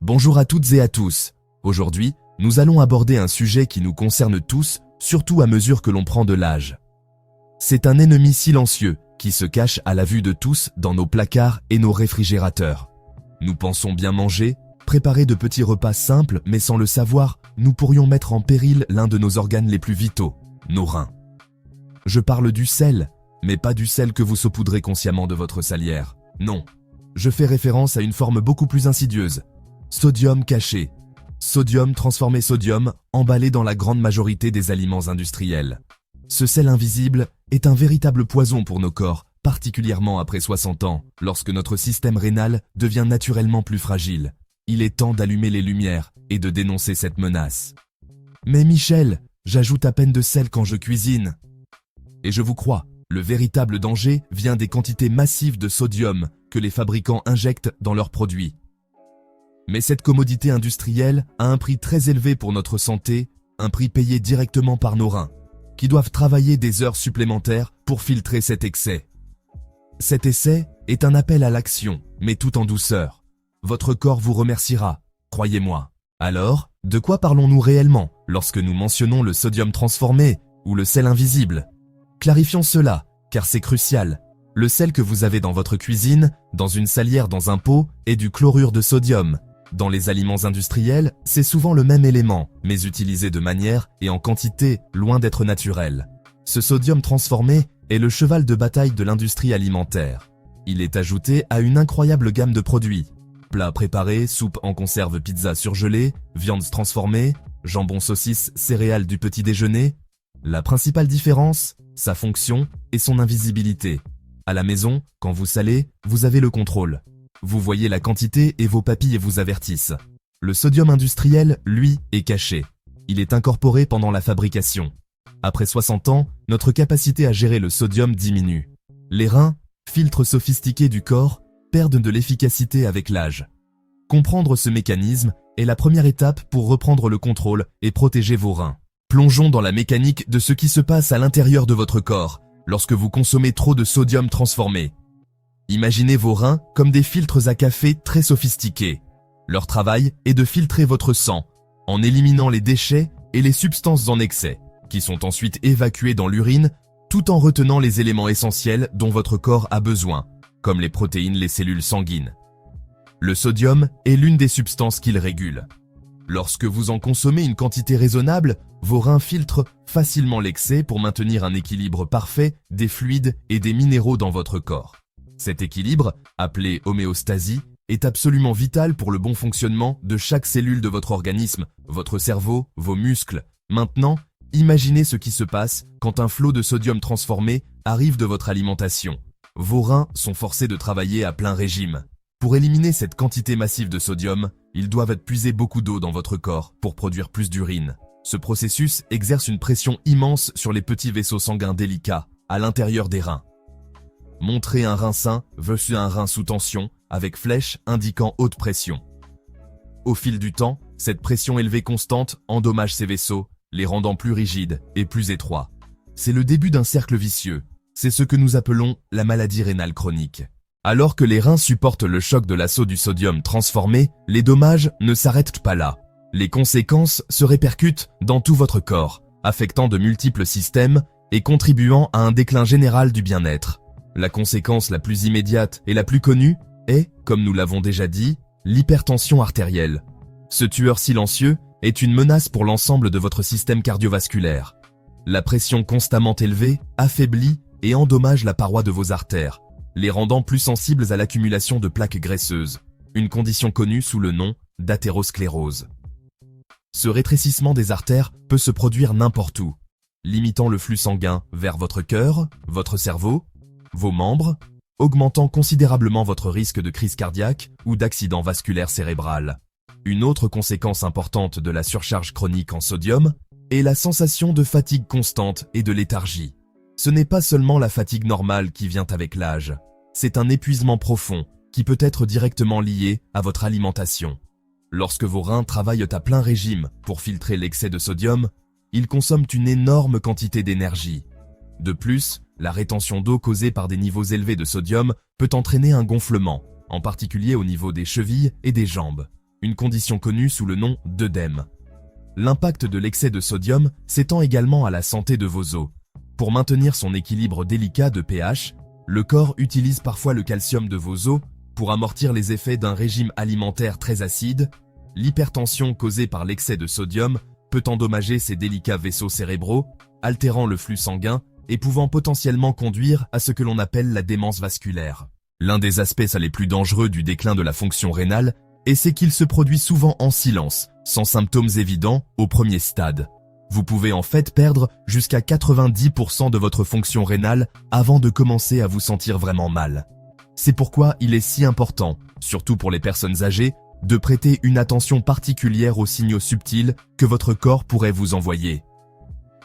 Bonjour à toutes et à tous. Aujourd'hui, nous allons aborder un sujet qui nous concerne tous, surtout à mesure que l'on prend de l'âge. C'est un ennemi silencieux qui se cache à la vue de tous dans nos placards et nos réfrigérateurs. Nous pensons bien manger, préparer de petits repas simples, mais sans le savoir, nous pourrions mettre en péril l'un de nos organes les plus vitaux, nos reins. Je parle du sel, mais pas du sel que vous saupoudrez consciemment de votre salière. Non, je fais référence à une forme beaucoup plus insidieuse. Sodium caché. Sodium transformé sodium, emballé dans la grande majorité des aliments industriels. Ce sel invisible est un véritable poison pour nos corps, particulièrement après 60 ans, lorsque notre système rénal devient naturellement plus fragile. Il est temps d'allumer les lumières et de dénoncer cette menace. Mais Michel, j'ajoute à peine de sel quand je cuisine. Et je vous crois, le véritable danger vient des quantités massives de sodium que les fabricants injectent dans leurs produits. Mais cette commodité industrielle a un prix très élevé pour notre santé, un prix payé directement par nos reins, qui doivent travailler des heures supplémentaires pour filtrer cet excès. Cet essai est un appel à l'action, mais tout en douceur. Votre corps vous remerciera, croyez-moi. Alors, de quoi parlons-nous réellement lorsque nous mentionnons le sodium transformé ou le sel invisible? Clarifions cela, car c'est crucial. Le sel que vous avez dans votre cuisine, dans une salière dans un pot, est du chlorure de sodium. Dans les aliments industriels, c'est souvent le même élément, mais utilisé de manière et en quantité loin d'être naturelle. Ce sodium transformé est le cheval de bataille de l'industrie alimentaire. Il est ajouté à une incroyable gamme de produits. Plats préparés, soupes en conserve, pizza surgelée, viandes transformées, jambon saucisse, céréales du petit déjeuner. La principale différence, sa fonction et son invisibilité. À la maison, quand vous salez, vous avez le contrôle. Vous voyez la quantité et vos papilles vous avertissent. Le sodium industriel, lui, est caché. Il est incorporé pendant la fabrication. Après 60 ans, notre capacité à gérer le sodium diminue. Les reins, filtres sophistiqués du corps, perdent de l'efficacité avec l'âge. Comprendre ce mécanisme est la première étape pour reprendre le contrôle et protéger vos reins. Plongeons dans la mécanique de ce qui se passe à l'intérieur de votre corps lorsque vous consommez trop de sodium transformé. Imaginez vos reins comme des filtres à café très sophistiqués. Leur travail est de filtrer votre sang en éliminant les déchets et les substances en excès, qui sont ensuite évacuées dans l'urine tout en retenant les éléments essentiels dont votre corps a besoin, comme les protéines, les cellules sanguines. Le sodium est l'une des substances qu'il régule. Lorsque vous en consommez une quantité raisonnable, vos reins filtrent facilement l'excès pour maintenir un équilibre parfait des fluides et des minéraux dans votre corps. Cet équilibre, appelé homéostasie, est absolument vital pour le bon fonctionnement de chaque cellule de votre organisme, votre cerveau, vos muscles. Maintenant, imaginez ce qui se passe quand un flot de sodium transformé arrive de votre alimentation. Vos reins sont forcés de travailler à plein régime. Pour éliminer cette quantité massive de sodium, ils doivent puiser beaucoup d'eau dans votre corps pour produire plus d'urine. Ce processus exerce une pression immense sur les petits vaisseaux sanguins délicats, à l'intérieur des reins. Montrer un rein sain versus un rein sous tension, avec flèche indiquant haute pression. Au fil du temps, cette pression élevée constante endommage ces vaisseaux, les rendant plus rigides et plus étroits. C'est le début d'un cercle vicieux. C'est ce que nous appelons la maladie rénale chronique. Alors que les reins supportent le choc de l'assaut du sodium transformé, les dommages ne s'arrêtent pas là. Les conséquences se répercutent dans tout votre corps, affectant de multiples systèmes et contribuant à un déclin général du bien-être. La conséquence la plus immédiate et la plus connue est, comme nous l'avons déjà dit, l'hypertension artérielle. Ce tueur silencieux est une menace pour l'ensemble de votre système cardiovasculaire. La pression constamment élevée affaiblit et endommage la paroi de vos artères, les rendant plus sensibles à l'accumulation de plaques graisseuses, une condition connue sous le nom d'athérosclérose. Ce rétrécissement des artères peut se produire n'importe où, limitant le flux sanguin vers votre cœur, votre cerveau, vos membres, augmentant considérablement votre risque de crise cardiaque ou d'accident vasculaire cérébral. Une autre conséquence importante de la surcharge chronique en sodium est la sensation de fatigue constante et de léthargie. Ce n'est pas seulement la fatigue normale qui vient avec l'âge, c'est un épuisement profond qui peut être directement lié à votre alimentation. Lorsque vos reins travaillent à plein régime pour filtrer l'excès de sodium, ils consomment une énorme quantité d'énergie. De plus, la rétention d'eau causée par des niveaux élevés de sodium peut entraîner un gonflement, en particulier au niveau des chevilles et des jambes. une condition connue sous le nom d'œdème. L'impact de l'excès de sodium s'étend également à la santé de vos os. Pour maintenir son équilibre délicat de pH, le corps utilise parfois le calcium de vos os pour amortir les effets d'un régime alimentaire très acide. L'hypertension causée par l'excès de sodium peut endommager ces délicats vaisseaux cérébraux, altérant le flux sanguin et pouvant potentiellement conduire à ce que l'on appelle la démence vasculaire. L'un des aspects les plus dangereux du déclin de la fonction rénale c'est qu'il se produit souvent en silence, sans symptômes évidents au premier stade. Vous pouvez en fait perdre jusqu'à 90% de votre fonction rénale avant de commencer à vous sentir vraiment mal. C'est pourquoi il est si important, surtout pour les personnes âgées, de prêter une attention particulière aux signaux subtils que votre corps pourrait vous envoyer.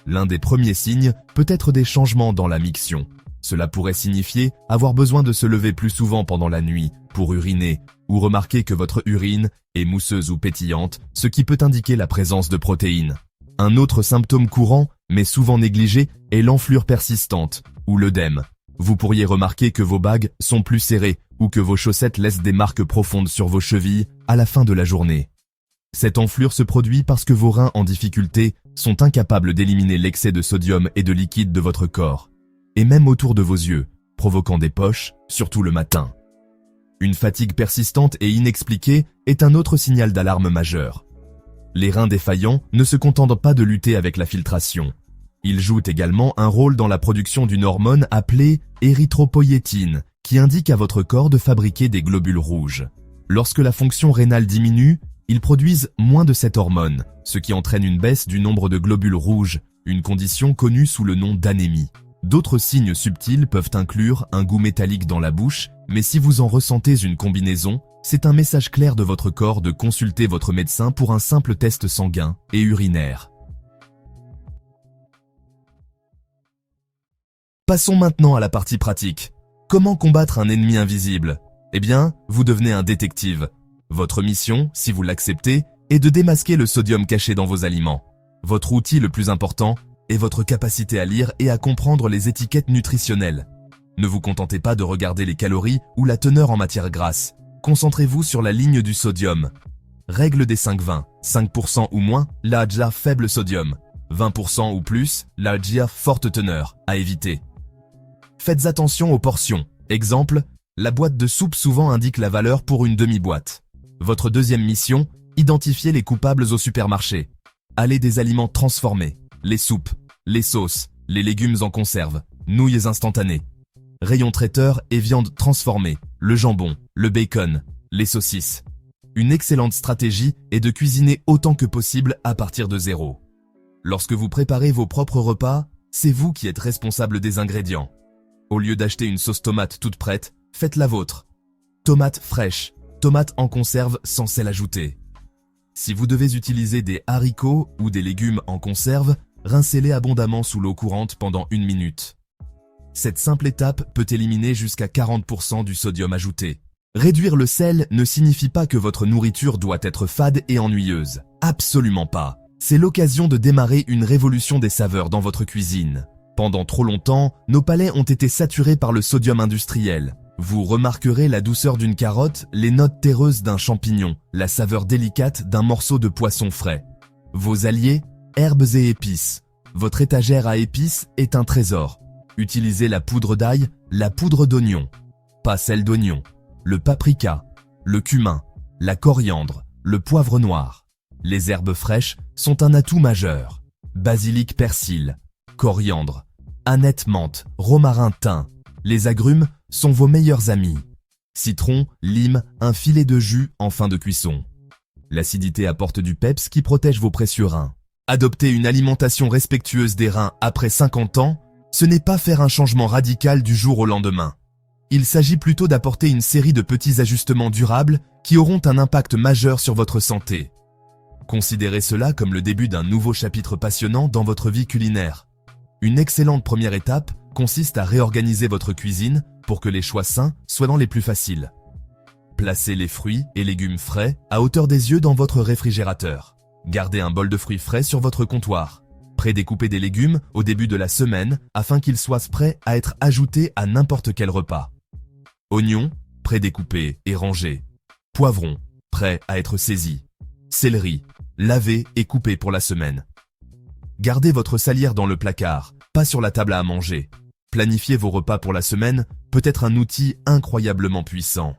L'un des premiers signes peut être des changements dans la miction. Cela pourrait signifier avoir besoin de se lever plus souvent pendant la nuit pour uriner ou remarquer que votre urine est mousseuse ou pétillante, ce qui peut indiquer la présence de protéines. Un autre symptôme courant, mais souvent négligé, est l'enflure persistante ou l'œdème. Vous pourriez remarquer que vos bagues sont plus serrées ou que vos chaussettes laissent des marques profondes sur vos chevilles à la fin de la journée. Cette enflure se produit parce que vos reins en difficulté sont incapables d'éliminer l'excès de sodium et de liquide de votre corps, et même autour de vos yeux, provoquant des poches, surtout le matin. Une fatigue persistante et inexpliquée est un autre signal d'alarme majeur. Les reins défaillants ne se contentent pas de lutter avec la filtration. Ils jouent également un rôle dans la production d'une hormone appelée érythropoïétine, qui indique à votre corps de fabriquer des globules rouges. Lorsque la fonction rénale diminue, ils produisent moins de cette hormone, ce qui entraîne une baisse du nombre de globules rouges, une condition connue sous le nom d'anémie. D'autres signes subtils peuvent inclure un goût métallique dans la bouche, mais si vous en ressentez une combinaison, c'est un message clair de votre corps de consulter votre médecin pour un simple test sanguin et urinaire. Passons maintenant à la partie pratique. Comment combattre un ennemi invisible? Eh bien, vous devenez un détective. Votre mission, si vous l'acceptez, est de démasquer le sodium caché dans vos aliments. Votre outil le plus important est votre capacité à lire et à comprendre les étiquettes nutritionnelles. Ne vous contentez pas de regarder les calories ou la teneur en matière grasse. Concentrez-vous sur la ligne du sodium. Règle des 5-20. 5% ou moins, la GIA faible sodium. 20% ou plus, la GIA forte teneur, à éviter. Faites attention aux portions. Exemple, la boîte de soupe souvent indique la valeur pour une demi-boîte. Votre deuxième mission, identifiez les coupables au supermarché. Allez des aliments transformés, les soupes, les sauces, les légumes en conserve, nouilles instantanées. Rayon traiteur et viande transformée, le jambon, le bacon, les saucisses. Une excellente stratégie est de cuisiner autant que possible à partir de zéro. Lorsque vous préparez vos propres repas, c'est vous qui êtes responsable des ingrédients. Au lieu d'acheter une sauce tomate toute prête, faites la vôtre. Tomate fraîche, tomate en conserve sans sel ajouté. Si vous devez utiliser des haricots ou des légumes en conserve, rincez-les abondamment sous l'eau courante pendant 1 minute. Cette simple étape peut éliminer jusqu'à 40% du sodium ajouté. Réduire le sel ne signifie pas que votre nourriture doit être fade et ennuyeuse. Absolument pas. C'est l'occasion de démarrer une révolution des saveurs dans votre cuisine. Pendant trop longtemps, nos palais ont été saturés par le sodium industriel. Vous remarquerez la douceur d'une carotte, les notes terreuses d'un champignon, la saveur délicate d'un morceau de poisson frais. Vos alliés, herbes et épices. Votre étagère à épices est un trésor. Utilisez la poudre d'ail, la poudre d'oignon, pas celle d'oignon, le paprika, le cumin, la coriandre, le poivre noir. Les herbes fraîches sont un atout majeur. Basilic persil, coriandre, aneth menthe, romarin thym. Les agrumes sont vos meilleurs amis. Citron, lime, un filet de jus en fin de cuisson. L'acidité apporte du peps qui protège vos précieux reins. Adopter une alimentation respectueuse des reins après 50 ans, ce n'est pas faire un changement radical du jour au lendemain. Il s'agit plutôt d'apporter une série de petits ajustements durables qui auront un impact majeur sur votre santé. Considérez cela comme le début d'un nouveau chapitre passionnant dans votre vie culinaire. Une excellente première étape consiste à réorganiser votre cuisine pour que les choix sains soient dans les plus faciles. Placez les fruits et légumes frais à hauteur des yeux dans votre réfrigérateur. Gardez un bol de fruits frais sur votre comptoir. Prédécoupez des légumes au début de la semaine afin qu'ils soient prêts à être ajoutés à n'importe quel repas. Oignons, prédécoupés et rangés. Poivrons, prêts à être saisis. Céleri, lavez et coupez pour la semaine. Gardez votre salière dans le placard, pas sur la table à manger. Planifier vos repas pour la semaine peut être un outil incroyablement puissant.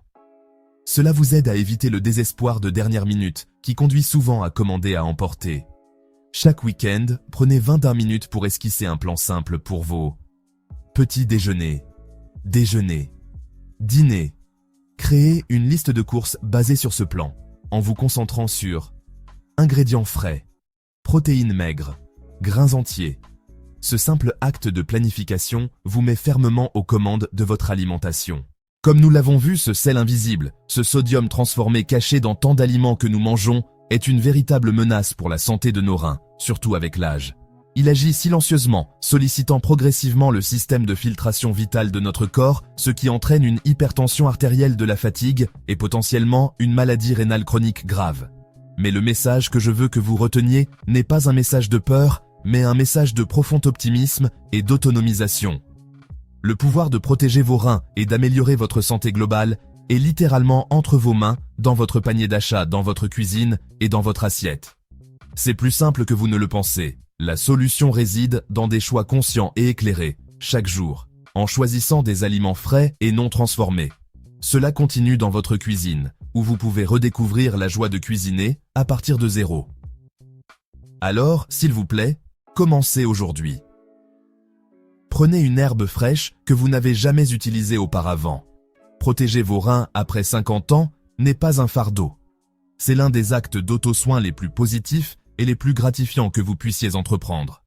Cela vous aide à éviter le désespoir de dernière minute qui conduit souvent à commander à emporter. Chaque week-end, prenez 20 minutes pour esquisser un plan simple pour vos petits déjeuners, dîner. Créez une liste de courses basée sur ce plan, en vous concentrant sur ingrédients frais, protéines maigres, grains entiers. Ce simple acte de planification vous met fermement aux commandes de votre alimentation. Comme nous l'avons vu, ce sel invisible, ce sodium transformé caché dans tant d'aliments que nous mangeons, est une véritable menace pour la santé de nos reins, surtout avec l'âge. Il agit silencieusement, sollicitant progressivement le système de filtration vitale de notre corps, ce qui entraîne une hypertension artérielle de la fatigue et potentiellement une maladie rénale chronique grave. Mais le message que je veux que vous reteniez n'est pas un message de peur, mais un message de profond optimisme et d'autonomisation. Le pouvoir de protéger vos reins et d'améliorer votre santé globale est littéralement entre vos mains, dans votre panier d'achat, dans votre cuisine et dans votre assiette. C'est plus simple que vous ne le pensez. La solution réside dans des choix conscients et éclairés, chaque jour, en choisissant des aliments frais et non transformés. Cela continue dans votre cuisine, où vous pouvez redécouvrir la joie de cuisiner à partir de zéro. Alors, s'il vous plaît, commencez aujourd'hui. Prenez une herbe fraîche que vous n'avez jamais utilisée auparavant. Protéger vos reins après 50 ans n'est pas un fardeau. C'est l'un des actes d'auto-soin les plus positifs et les plus gratifiants que vous puissiez entreprendre.